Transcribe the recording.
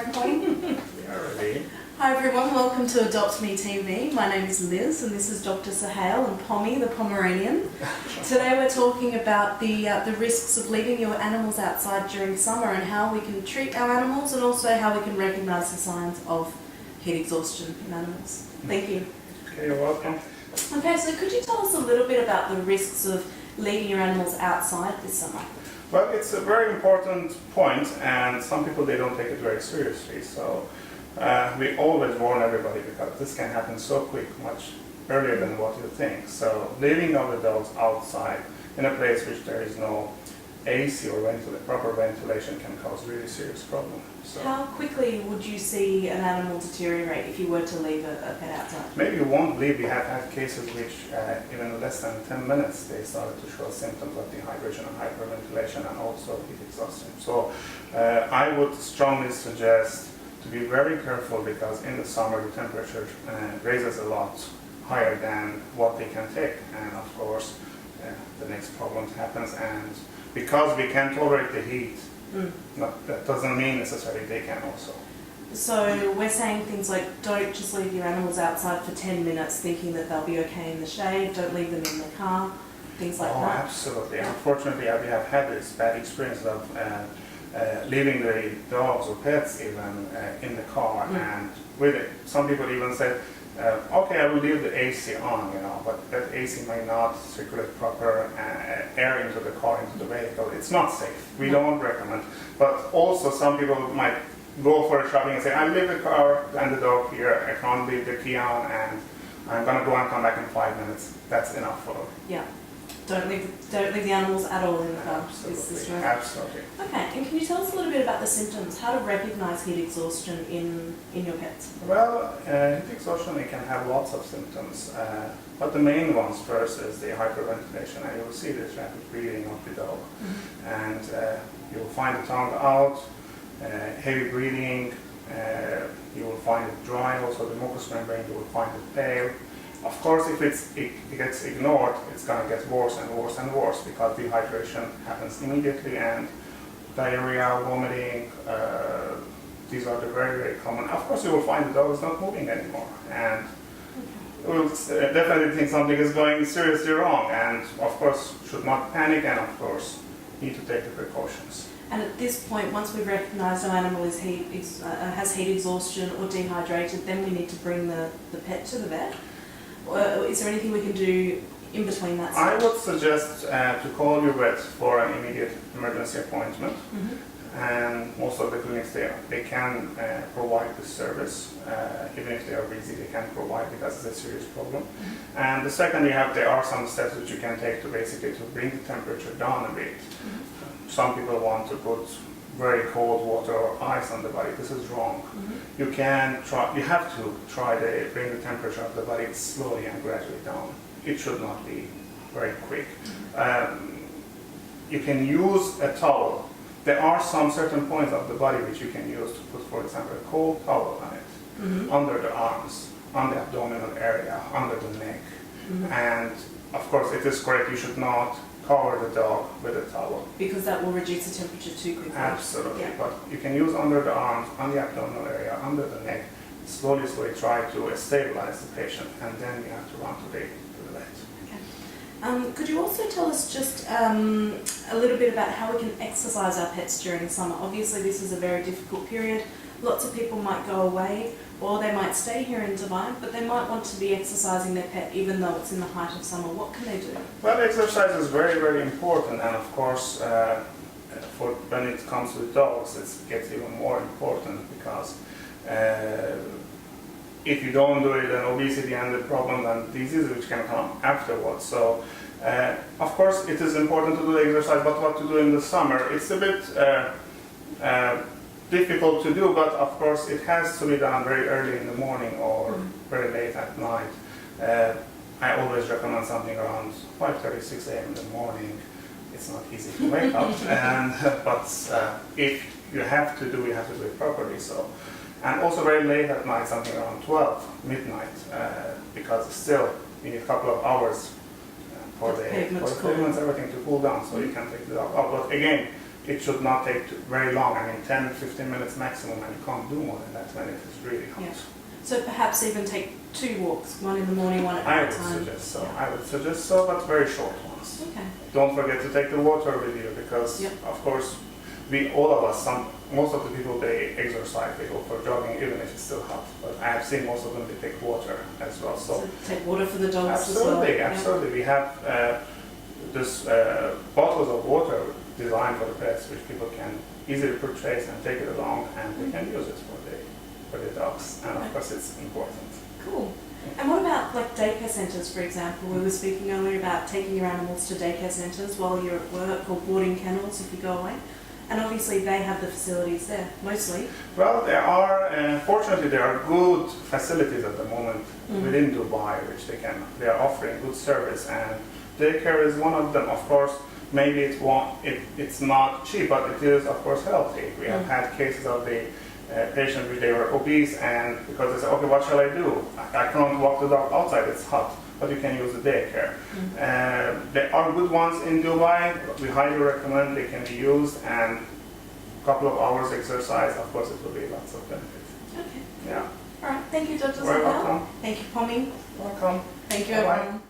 recording? We are ready. Hi everyone, welcome to Adopt-Me TV. My name is Liz and this is Dr. Soheyl and Pommy, the Pomeranian. Today we're talking about the risks of leaving your animals outside during summer and how we can treat our animals and also how we can recognise the signs of heat exhaustion in animals. Thank you. Okay, you're welcome. Okay, so could you tell us a little bit about the risks of leaving your animals outside this summer? Well, it's a very important point, and some people, they don't take it very seriously. So we always warn everybody because this can happen so quick, much earlier than what you think. So leaving all the dogs outside in a place which there is no AC or proper ventilation can cause really serious problems. So How quickly would you see an animal deteriorate if you were to leave a pet outside? maybe you won't believe we have had cases which even in less than 10 minutes they started to show symptoms of dehydration and hyperventilation and also heat exhaustion. So I would strongly suggest to be very careful because in the summer the temperature raises a lot higher than what they can take, and of course the next problem happens, and because we can't tolerate the heat, that doesn't mean necessarily they can also. So we're saying things like don't just leave your animals outside for 10 minutes thinking that they'll be okay in the shade, don't leave them in the car, things like that. Absolutely. Unfortunately, we have had this bad experience of leaving the dogs or pets even in the car, and with it, some people even said, okay, I will leave the AC on, but that AC may not circulate proper air into the car, into the vehicle. It's not safe. We don't recommend. But also some people might go for a shopping and say, I leave the car and the dog here, I can't leave the key on, and I'm going to go and come back in 5 minutes. That's enough for them. Yeah. Don't leave the animals at all in the car. Absolutely. Absolutely. Okay, and can you tell us a little bit about the symptoms, how to recognise heat exhaustion in your pets? Well, heat exhaustion, it can have lots of symptoms, but the main ones first is the hyperventilation, and you'll see this rapid breathing of the dog, and you'll find the tongue out, heavy breathing, you will find it dry, also the mucous membrane, you will find it pale. Of course, if it gets ignored, it's going to get worse and worse and worse because dehydration happens immediately, and diarrhea, vomiting, these are the very, very common. Of course, you will find the dog is not moving anymore, and you will definitely think something is going seriously wrong, and of course, should not panic, and of course, need to take the precautions. And at this point, once we've recognised our animal has heat exhaustion or dehydrated, then we need to bring the pet to the vet. Is there anything we can do in between that stage? I would suggest to call your vet for an immediate emergency appointment. And most of the clinics, they can provide this service. Even if they are busy, they can provide because it's a serious problem. And the second, there are some steps which you can take to basically to bring the temperature down a bit. Some people want to put very cold water or ice on the body. This is wrong. You have to try to bring the temperature of the body slowly and gradually down. It should not be very quick. You can use a towel. There are some certain points of the body which you can use to put, for example, a cold towel on it, under the arms, on the abdominal area, under the neck. And of course, it is correct, you should not cover the dog with a towel. Because that will reduce the temperature too quickly. Absolutely, yeah. But you can use under the arms, on the abdominal area, under the neck, slowly try to stabilize the patient, and then you have to run to the vet. Okay. Could you also tell us just a little bit about how we can exercise our pets during summer? Obviously this is a very difficult period. Lots of people might go away or they might stay here in Dubai, but they might want to be exercising their pet even though it's in the height of summer. What can they do? Well, exercise is very, very important, and of course when it comes to dogs it gets even more important because if you don't do it, then obesity and the problem and diseases which can come afterwards. So of course it is important to do the exercise, but what to do in the summer, it's a bit difficult to do, but of course it has to be done very early in the morning or very late at night. I always recommend something around 5:30, 6 a.m. in the morning. It's not easy to wake up, but if you have to do it properly. So, and also very late at night, something around 12, midnight, because still you need a couple of hours for the pavements, everything to cool down, so you can take the dog out. But again, it should not take very long. I mean, 10-15 minutes maximum, and you can't do more than that when it is really hot. Yeah. So perhaps even take 2 walks, one in the morning, one at I night would time. suggest so. Yeah. I would suggest so, but very short ones. Okay. Don't forget to take the water with you because, Yep. of course, all of us, most of the people, they exercise, they go for jogging even if it's still hot. But I have seen most of them, they take water as well. So take water for the dogs absolutely, as well. absolutely. We have this bottles of water designed for the pets, which people can easily purchase and take it along, and they can use it for the dogs. And of course, it's important. Cool. And what about like daycare centres, for example? We were speaking earlier about taking your animals to daycare centres while you're at work, or boarding kennels if you go away. And obviously they have the facilities there, mostly. Well, there are, fortunately, there are good facilities at the moment within Dubai, which they are offering good service, and daycare is one of them. Of course, maybe it's not cheap, but it is, of course, healthy. We have had cases of the patients which they were obese, and because they said, okay, what shall I do? I can't walk the dog outside, it's hot, but you can use the daycare. There are good ones in Dubai. We highly recommend they can be used, and a couple of hours exercise, of course, it will be lots of benefits. Okay. Yeah. All right. Thank you, Dr. You're Soheyl. welcome. Thank you, Pommy. Welcome. Thank you, Bye-bye. everyone.